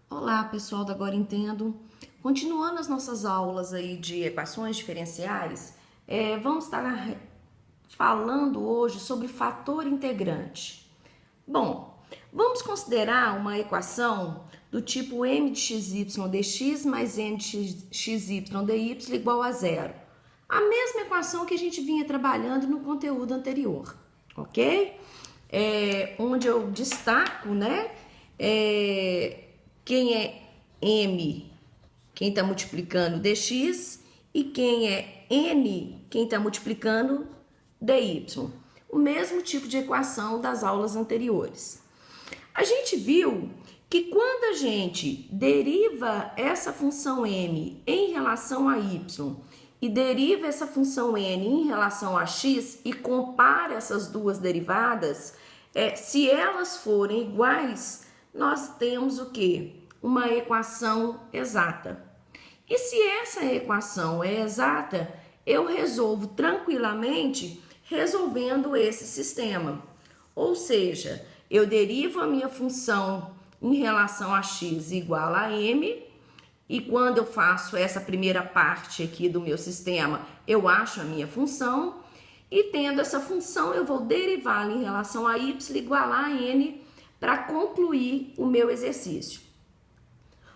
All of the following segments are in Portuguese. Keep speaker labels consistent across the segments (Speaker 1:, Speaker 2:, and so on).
Speaker 1: Olá, pessoal do Agora Entendo. Continuando as nossas aulas aí de equações diferenciais, vamos estar falando hoje sobre fator integrante. Bom, vamos considerar uma equação do tipo m de xy dx mais n de xy dy igual a zero. A mesma equação que a gente vinha trabalhando no conteúdo anterior, ok? Onde eu destaco, quem é m, quem está multiplicando dx, e quem é n, quem está multiplicando dy. O mesmo tipo de equação das aulas anteriores. A gente viu que quando a gente deriva essa função m em relação a y e deriva essa função n em relação a x e compara essas duas derivadas, se elas forem iguais, nós temos o quê? Uma equação exata. E se essa equação é exata, eu resolvo tranquilamente resolvendo esse sistema. Ou seja, eu derivo a minha função em relação a x igual a m, e quando eu faço essa primeira parte aqui do meu sistema, eu acho a minha função, e tendo essa função, eu vou derivá-la em relação a y igual a n para concluir o meu exercício.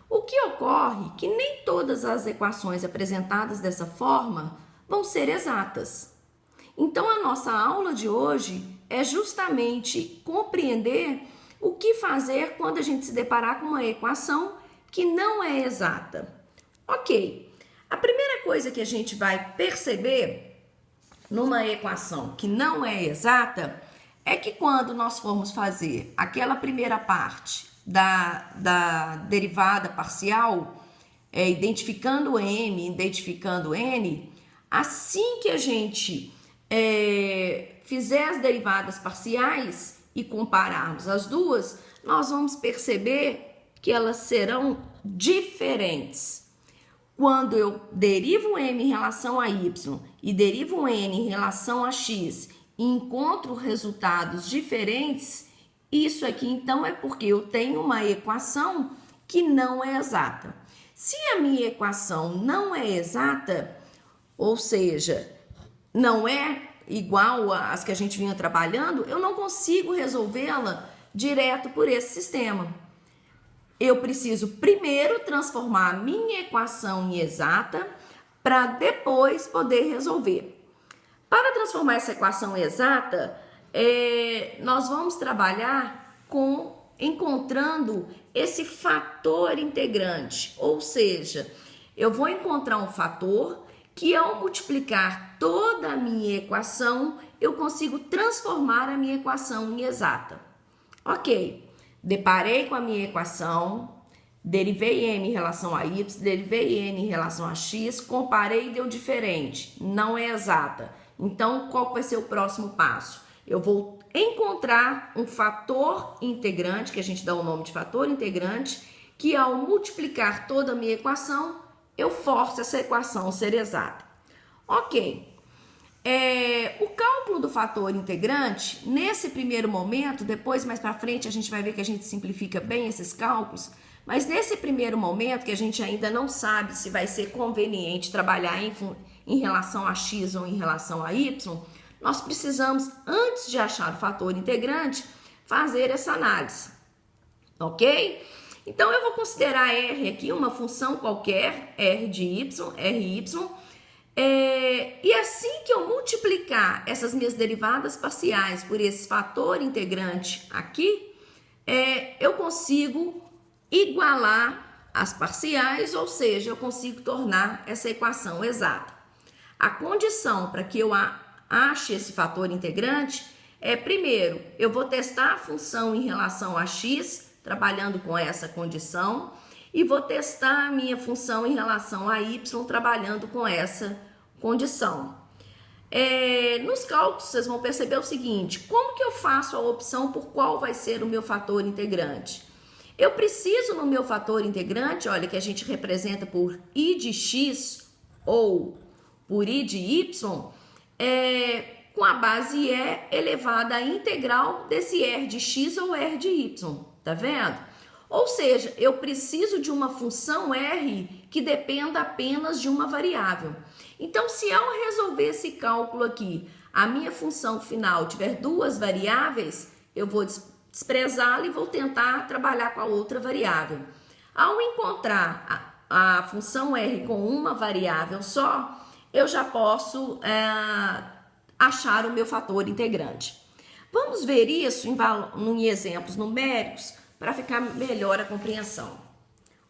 Speaker 1: O que ocorre é que nem todas as equações apresentadas dessa forma vão ser exatas. Então, a nossa aula de hoje é justamente compreender o que fazer quando a gente se deparar com uma equação que não é exata. Ok, a primeira coisa que a gente vai perceber numa equação que não é exata é que quando nós formos fazer aquela primeira parte da derivada parcial, identificando m, identificando n, assim que a gente fizer as derivadas parciais e compararmos as duas, nós vamos perceber que elas serão diferentes. Quando eu derivo m em relação a y e derivo n em relação a x e encontro resultados diferentes, isso aqui então é porque eu tenho uma equação que não é exata. Se a minha equação não é exata, ou seja, não é igual às que a gente vinha trabalhando, eu não consigo resolvê-la direto por esse sistema. Eu preciso primeiro transformar a minha equação em exata para depois poder resolver. Para transformar essa equação em exata, nós vamos trabalhar encontrando esse fator integrante, ou seja, eu vou encontrar um fator que ao multiplicar toda a minha equação, eu consigo transformar a minha equação em exata. Ok, deparei com a minha equação, derivei m em relação a y, derivei n em relação a x, comparei e deu diferente, não é exata. Então, qual vai ser o próximo passo? Eu vou encontrar um fator integrante, que a gente dá o nome de fator integrante, que ao multiplicar toda a minha equação, eu forço essa equação a ser exata. Ok. O cálculo do fator integrante, nesse primeiro momento, depois mais para frente a gente vai ver que a gente simplifica bem esses cálculos, mas nesse primeiro momento que a gente ainda não sabe se vai ser conveniente trabalhar em relação a x ou em relação a y, nós precisamos, antes de achar o fator integrante, fazer essa análise, ok? Então, eu vou considerar R aqui uma função qualquer, R de y, Ry, e assim que eu multiplicar essas minhas derivadas parciais por esse fator integrante aqui, eu consigo igualar as parciais, ou seja, eu consigo tornar essa equação exata. A condição para que eu ache esse fator integrante primeiro, eu vou testar a função em relação a x, trabalhando com essa condição, e vou testar a minha função em relação a y, trabalhando com essa condição. Nos cálculos, vocês vão perceber o seguinte: como que eu faço a opção por qual vai ser o meu fator integrante? Eu preciso no meu fator integrante, olha, que a gente representa por i de x ou por i de y, com a base E elevada à integral desse R de x ou R de y, tá vendo? Ou seja, eu preciso de uma função R que dependa apenas de uma variável. Então, se ao resolver esse cálculo aqui, a minha função final tiver duas variáveis, eu vou desprezá-la e vou tentar trabalhar com a outra variável. Ao encontrar a função R com uma variável só, eu já posso achar o meu fator integrante. Vamos ver isso em exemplos numéricos para ficar melhor a compreensão.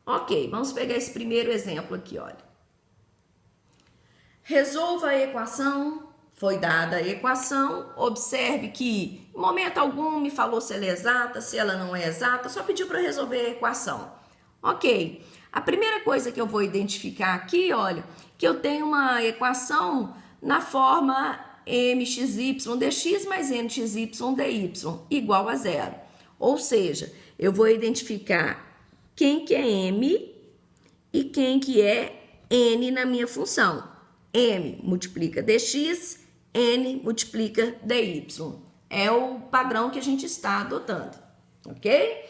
Speaker 1: Ok, vamos pegar esse primeiro exemplo aqui, olha. Resolva a equação, foi dada a equação, observe que em momento algum me falou se ela é exata, se ela não é exata, só pediu para resolver a equação. Ok, a primeira coisa que eu vou identificar aqui, olha, que eu tenho uma equação na forma mxy dx mais nxy dy igual a zero. Ou seja, eu vou identificar quem que é m e quem que é n na minha função. M multiplica dx, n multiplica dy. É o padrão que a gente está adotando, ok?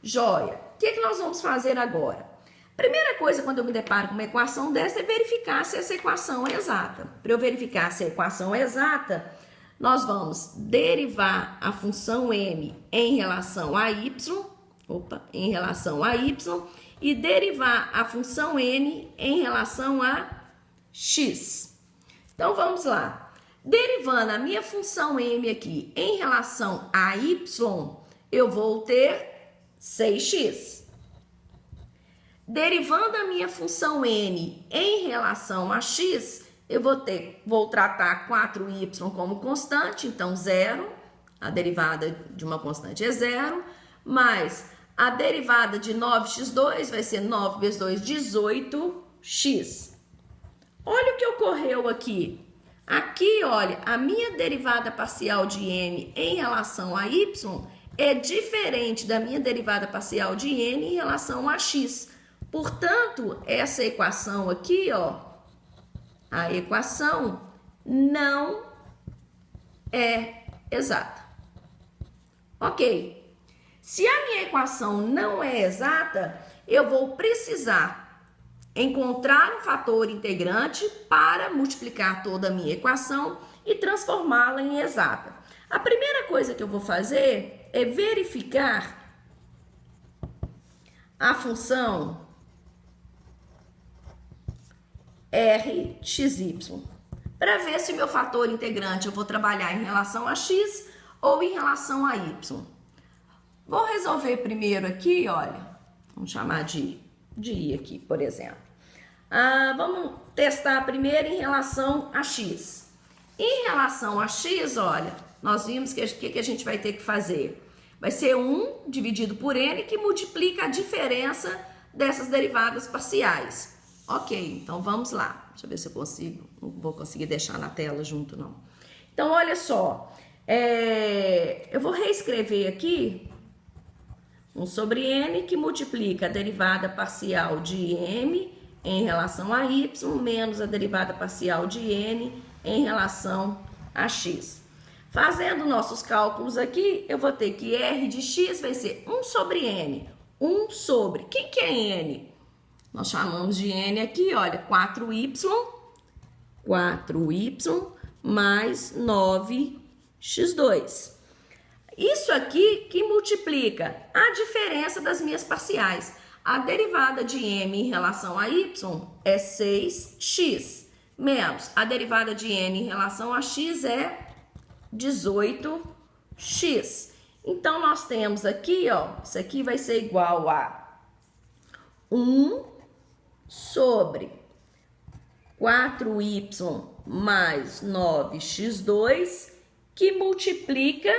Speaker 1: Joia. O que nós vamos fazer agora? Primeira coisa, quando eu me deparo com uma equação dessa, é verificar se essa equação é exata. Para eu verificar se a equação é exata, nós vamos derivar a função m em relação a y, e derivar a função n em relação a x. Então, vamos lá. Derivando a minha função m aqui em relação a y, eu vou ter 6x. Derivando a minha função n em relação a x, eu vou tratar 4y como constante, então 0, a derivada de uma constante é 0, mais a derivada de 9x2 vai ser 9 vezes 2, 18x. Olha o que ocorreu aqui. Aqui, olha, a minha derivada parcial de n em relação a y é diferente da minha derivada parcial de n em relação a x. Portanto, essa equação aqui, ó, a equação não é exata. Ok. Se a minha equação não é exata, eu vou precisar encontrar um fator integrante para multiplicar toda a minha equação e transformá-la em exata. A primeira coisa que eu vou fazer é verificar a função Rxy, para ver se o meu fator integrante eu vou trabalhar em relação a x ou em relação a y. Vou resolver primeiro aqui, olha, vamos chamar de I aqui, por exemplo. Vamos testar primeiro em relação a x. Em relação a x, olha, nós vimos que a gente vai ter que fazer. Vai ser 1 dividido por n, que multiplica a diferença dessas derivadas parciais. Ok, então vamos lá. Deixa eu ver se eu consigo. Não vou conseguir deixar na tela junto, não. Então, olha só. Eu vou reescrever aqui 1 sobre n, que multiplica a derivada parcial de m em relação a y, menos a derivada parcial de n em relação a x. Fazendo nossos cálculos aqui, eu vou ter que r de x vai ser 1 sobre n. 1 sobre... Quem que é n? Nós chamamos de n aqui, olha, 4y mais 9x2. Isso aqui que multiplica a diferença das minhas parciais. A derivada de m em relação a y é 6x, menos a derivada de n em relação a x é 18x. Então, nós temos aqui, ó, isso aqui vai ser igual a 1 sobre 4y mais 9x2, que multiplica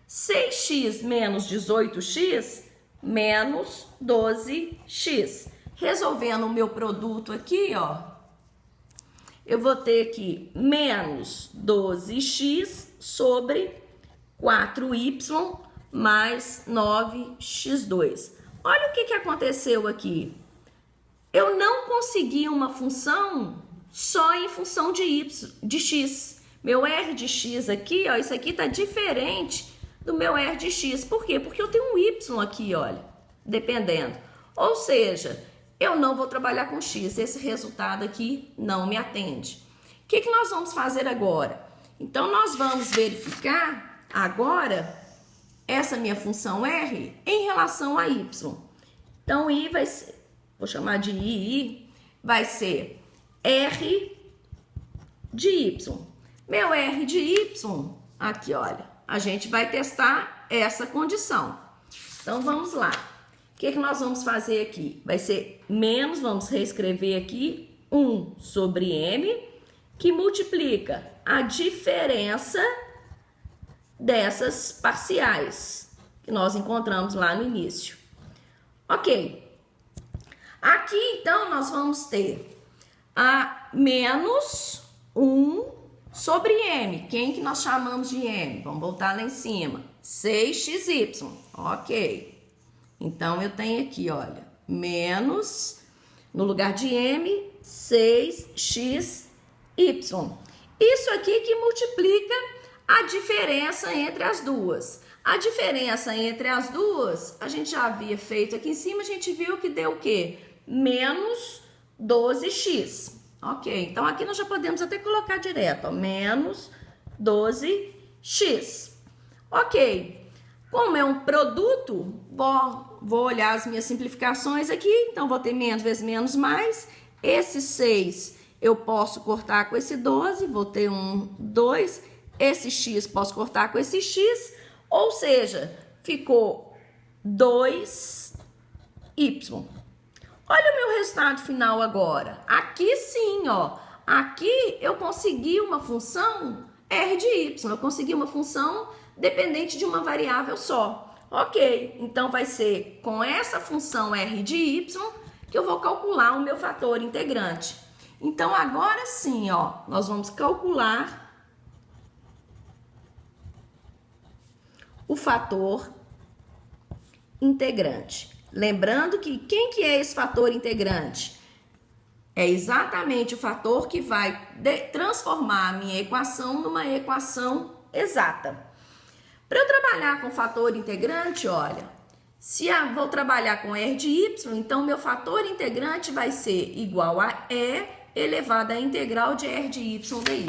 Speaker 1: 6x menos 18x menos 12x. Resolvendo o meu produto aqui, ó, eu vou ter que menos 12x sobre 4y mais 9x2. Olha o que aconteceu aqui. Eu não consegui uma função só em função de x, Meu R de x aqui, ó, isso aqui tá diferente do meu R de x. Por quê? Porque eu tenho um y aqui, olha, dependendo. Ou seja, eu não vou trabalhar com x, esse resultado aqui não me atende. O que nós vamos fazer agora? Então, nós vamos verificar agora essa minha função R em relação a y. Então, I vai ser, vou chamar de I, vai ser R de y. Meu R de y, aqui, olha, a gente vai testar essa condição. Então, vamos lá. O que nós vamos fazer aqui? Vai ser menos, vamos reescrever aqui, 1 sobre m, que multiplica a diferença dessas parciais que nós encontramos lá no início. Ok. Aqui, então, nós vamos ter a menos 1 sobre m. Quem que nós chamamos de m? Vamos voltar lá em cima. 6xy. Ok. Então, eu tenho aqui, olha, menos, no lugar de m, 6xy. Isso aqui que multiplica a diferença entre as duas. A diferença entre as duas, a gente já havia feito aqui em cima, a gente viu que deu o quê? Menos 12x. Ok, então aqui nós já podemos até colocar direto, ó, menos 12x. Ok, como é um produto, vou olhar as minhas simplificações aqui, então vou ter menos vezes menos mais. Esse 6 eu posso cortar com esse 12, vou ter um 2. Esse x posso cortar com esse x, ou seja, ficou 2y. Olha o meu resultado final agora. Aqui sim, ó. Aqui eu consegui uma função R de y. Eu consegui uma função dependente de uma variável só. Ok, então vai ser com essa função R de y que eu vou calcular o meu fator integrante. Então, agora sim, ó, nós vamos calcular o fator integrante. Lembrando que quem que é esse fator integrante? É exatamente o fator que vai transformar a minha equação numa equação exata. Para eu trabalhar com fator integrante, olha, se eu vou trabalhar com R de y, então meu fator integrante vai ser igual a E elevado à integral de R de y dy.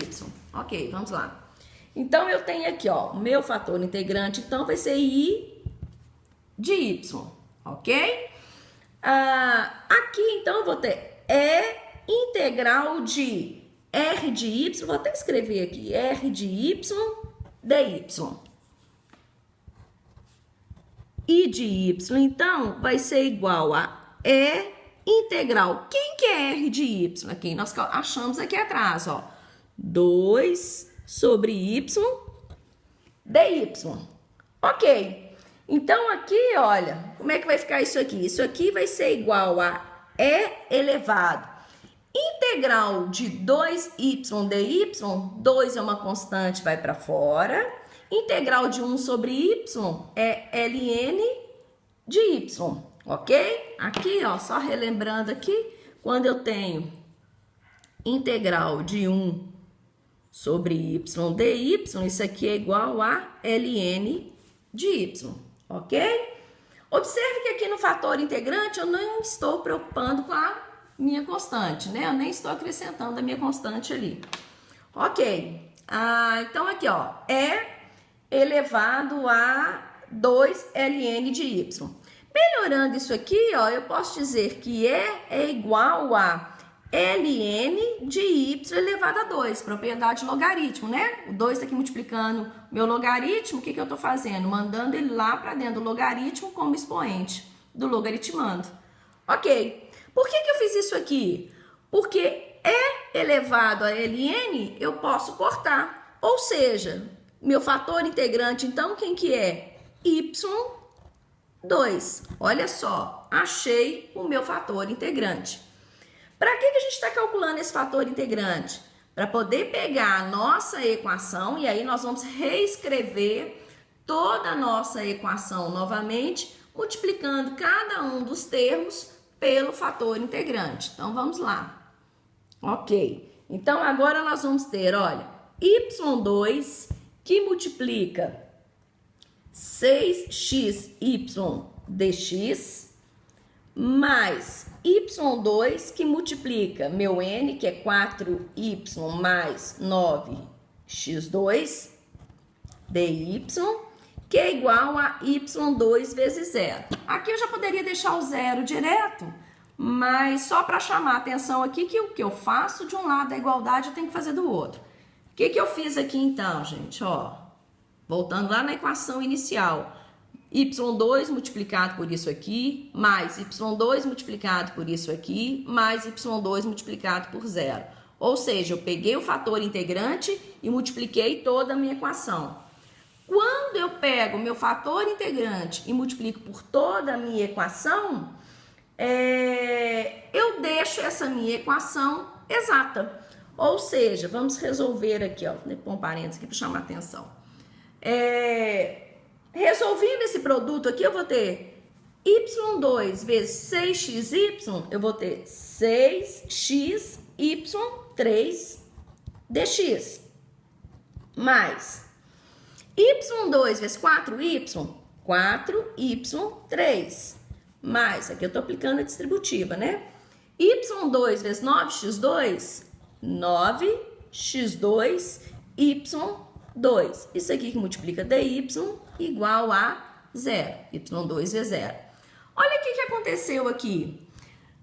Speaker 1: Ok, vamos lá. Então, eu tenho aqui, ó, o meu fator integrante, então, vai ser I de y, ok? Aqui, então, eu vou ter E integral de R de y, vou até escrever aqui, R de y dy. I de y, então, vai ser igual a E integral. Quem que é R de y? Aqui, nós achamos aqui atrás, ó, 2 sobre y dy. Ok. Então, aqui, olha, como é que vai ficar isso aqui? Isso aqui vai ser igual a E elevado. Integral de 2y dy, 2 é uma constante, vai para fora. Integral de 1 sobre y é ln de y, ok? Aqui, ó, só relembrando aqui, quando eu tenho integral de 1 sobre y dy, isso aqui é igual a ln de y, ok? Observe que aqui no fator integrante eu não estou preocupando com a minha constante, né? Eu nem estou acrescentando a minha constante ali. Ok. Então aqui, ó, é elevado a 2 ln de y. Melhorando isso aqui, ó, eu posso dizer que é igual a ln de y elevado a 2, propriedade logaritmo, né? O 2 está aqui multiplicando meu logaritmo, o que eu estou fazendo? Mandando ele lá para dentro do logaritmo como expoente do logaritmando. Ok. Por que eu fiz isso aqui? Porque E elevado a ln eu posso cortar, ou seja, meu fator integrante, então, quem que é? y2. Olha só, achei o meu fator integrante. Para que a gente está calculando esse fator integrante? Para poder pegar a nossa equação, e aí nós vamos reescrever toda a nossa equação novamente, multiplicando cada um dos termos pelo fator integrante. Então, vamos lá. Ok. Então, agora nós vamos ter, olha, y2 que multiplica 6xy dx mais y2 que multiplica meu n, que é 4y mais 9x2 dy, que é igual a y2 vezes 0. Aqui eu já poderia deixar o zero direto, mas só para chamar a atenção aqui que o que eu faço de um lado da igualdade eu tenho que fazer do outro. O que eu fiz aqui então, gente? Ó, voltando lá na equação inicial, y2 multiplicado por isso aqui, mais y2 multiplicado por isso aqui, mais y2 multiplicado por 0. Ou seja, eu peguei o fator integrante e multipliquei toda a minha equação. Quando eu pego o meu fator integrante e multiplico por toda a minha equação, eu deixo essa minha equação exata. Ou seja, vamos resolver aqui, ó, vou pôr um parênteses aqui para chamar a atenção. Resolvendo esse produto aqui, eu vou ter y2 vezes 6xy, eu vou ter 6xy3 dx, mais y2 vezes 4y, 4y3, mais, aqui eu estou aplicando a distributiva, né? y2 vezes 9x2, 9x2, y2. Isso aqui que multiplica dy igual a 0, y2 vezes 0. Olha o que aconteceu aqui.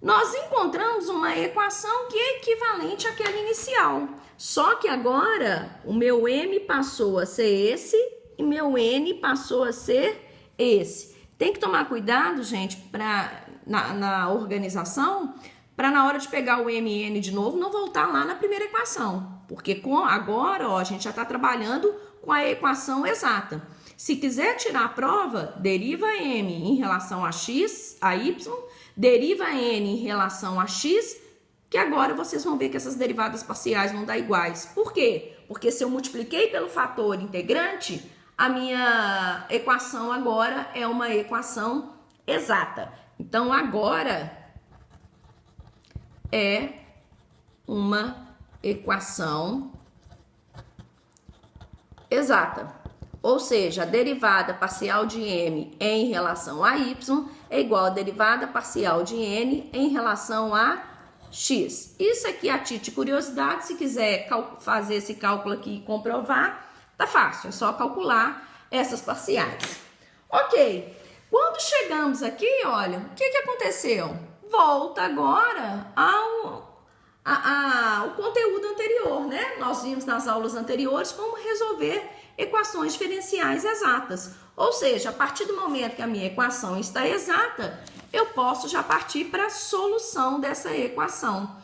Speaker 1: Nós encontramos uma equação que é equivalente àquela inicial. Só que agora o meu m passou a ser esse e meu n passou a ser esse. Tem que tomar cuidado, gente, na organização, para na hora de pegar o m e n de novo, não voltar lá na primeira equação. Porque agora, ó, a gente já está trabalhando com a equação exata. Se quiser tirar a prova, deriva m em relação a x, a y, deriva n em relação a x, que agora vocês vão ver que essas derivadas parciais vão dar iguais. Por quê? Porque se eu multipliquei pelo fator integrante, a minha equação agora é uma equação exata. Então, agora é uma equação exata. Ou seja, a derivada parcial de m em relação a y é igual a derivada parcial de n em relação a x. Isso aqui, a título de curiosidade, se quiser fazer esse cálculo aqui e comprovar, tá fácil, é só calcular essas parciais. Ok, quando chegamos aqui, olha, o que aconteceu? Volta agora ao conteúdo anterior, né? Nós vimos nas aulas anteriores como resolver equações diferenciais exatas. Ou seja, a partir do momento que a minha equação está exata, eu posso já partir para a solução dessa equação.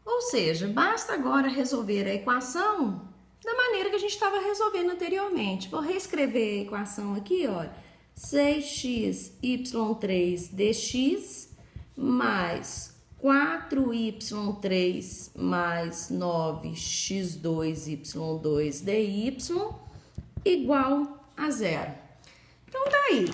Speaker 1: Ou seja, basta agora resolver a equação da maneira que a gente estava resolvendo anteriormente. Vou reescrever a equação aqui, olha. 6xy3 dx mais 4y3 mais 9x2y2 dy igual a 0. Então, daí.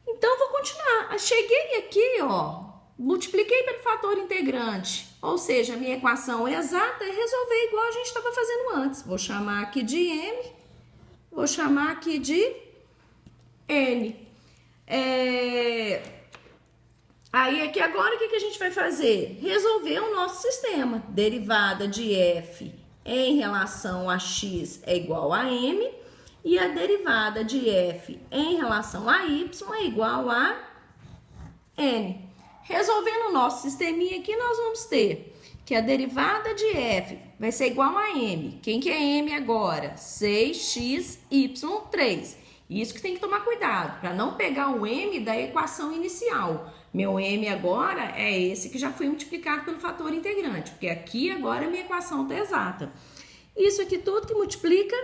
Speaker 1: Então, vou continuar. Cheguei aqui, ó, multipliquei pelo fator integrante, ou seja, a minha equação exata é resolver igual a gente estava fazendo antes. Vou chamar aqui de m, vou chamar aqui de n. Aí, aqui agora, o que a gente vai fazer? Resolver o nosso sistema. Derivada de f em relação a x é igual a m, e a derivada de f em relação a y é igual a n. Resolvendo o nosso sisteminha aqui, nós vamos ter que a derivada de f vai ser igual a m. Quem que é m agora? 6xy3. Isso que tem que tomar cuidado, para não pegar o m da equação inicial. Meu m agora é esse que já foi multiplicado pelo fator integrante, porque aqui agora a minha equação está exata. Isso aqui tudo que multiplica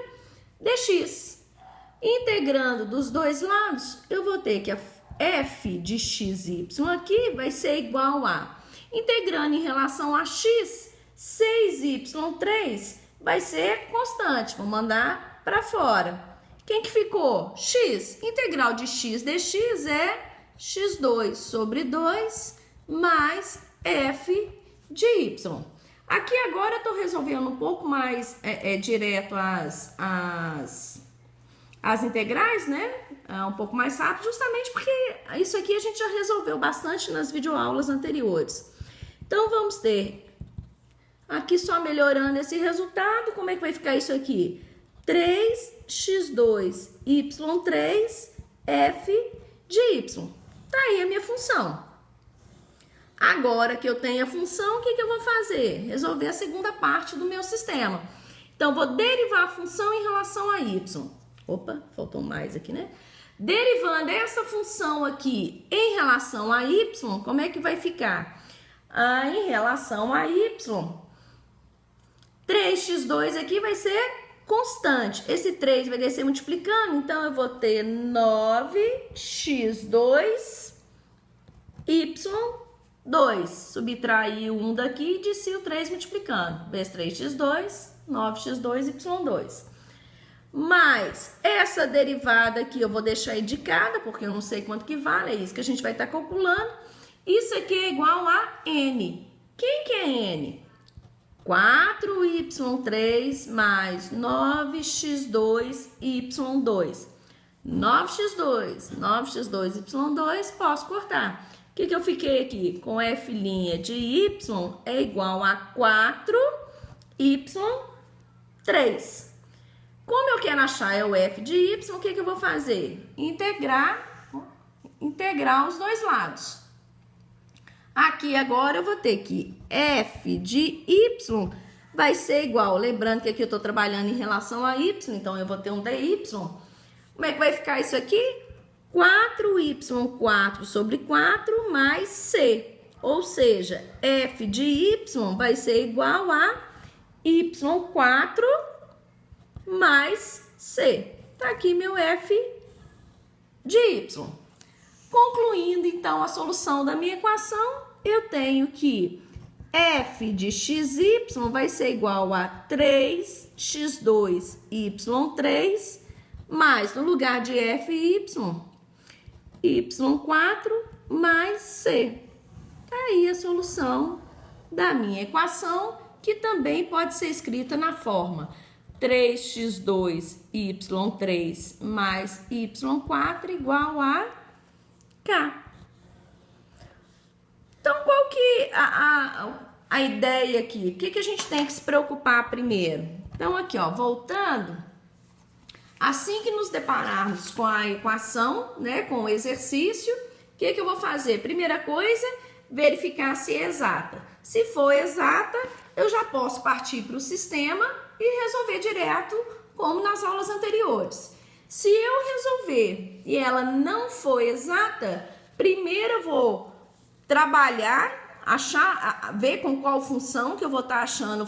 Speaker 1: dx. Integrando dos dois lados, eu vou ter que a f de xy aqui vai ser igual a, integrando em relação a x, 6y3 vai ser constante, vou mandar para fora. Quem que ficou? X. Integral de x dx é x2 sobre 2 mais f de y. Aqui agora eu tô resolvendo um pouco mais direto as integrais, né? Um pouco mais rápido, justamente porque isso aqui a gente já resolveu bastante nas videoaulas anteriores. Então, vamos ter aqui só melhorando esse resultado. Como é que vai ficar isso aqui? 3x2 y3 f de y. Tá aí a minha função. Agora que eu tenho a função, o que eu vou fazer? Resolver a segunda parte do meu sistema. Então, vou derivar a função em relação a y. Opa, faltou mais aqui, né? Derivando essa função aqui em relação a y, como é que vai ficar? Em relação a y, 3x2 aqui vai ser constante. Esse 3 vai descer multiplicando, então eu vou ter 9x2 y2. Subtrair o 1 daqui e desci o 3 multiplicando. Vezes 3x2, 9x2, y2. Mas essa derivada aqui eu vou deixar indicada, porque eu não sei quanto que vale, é isso que a gente vai estar calculando. Isso aqui é igual a n. Quem que é n? 4y3 mais 9x2, y2. 9x2, 9x2, y2, posso cortar. O que eu fiquei aqui? Com f' de y é igual a 4y3. Como eu quero achar o f de y, o que eu vou fazer? Integrar os dois lados. Aqui agora eu vou ter que f de y vai ser igual, lembrando que aqui eu estou trabalhando em relação a y, então eu vou ter um dy. Como é que vai ficar isso aqui? 4y4 sobre 4 mais c. Ou seja, f de y vai ser igual a y4 mais c. Tá aqui meu f de y. Concluindo, então, a solução da minha equação, eu tenho que f de xy vai ser igual a 3x2 y3 mais, no lugar de f y, y4 mais c. Tá aí a solução da minha equação, que também pode ser escrita na forma 3x2 y3 mais y4 igual a K. Então, qual que a ideia aqui? O que a gente tem que se preocupar primeiro? Então, aqui, ó, voltando, assim que nos depararmos com a equação, né, com o exercício, o que eu vou fazer? Primeira coisa, verificar se é exata. Se for exata, eu já posso partir para o sistema e resolver direto, como nas aulas anteriores. Se eu resolver e ela não for exata, primeiro eu vou trabalhar, ver com qual função que eu vou estar achando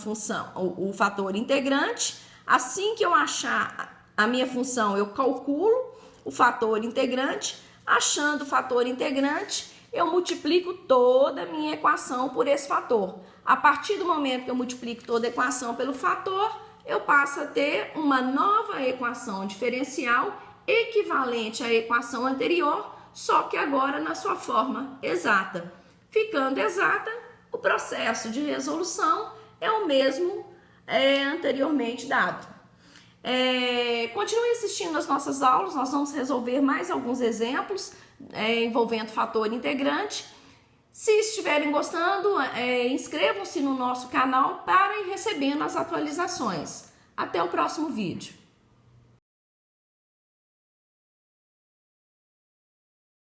Speaker 1: o fator integrante. Assim que eu achar a minha função, eu calculo o fator integrante. Achando o fator integrante, eu multiplico toda a minha equação por esse fator. A partir do momento que eu multiplico toda a equação pelo fator, eu passo a ter uma nova equação diferencial equivalente à equação anterior, só que agora na sua forma exata. Ficando exata, o processo de resolução é o mesmo anteriormente dado. Continue assistindo às nossas aulas, nós vamos resolver mais alguns exemplos envolvendo fator integrante. Se estiverem gostando, inscrevam-se no nosso canal para ir recebendo as atualizações. Até o próximo vídeo.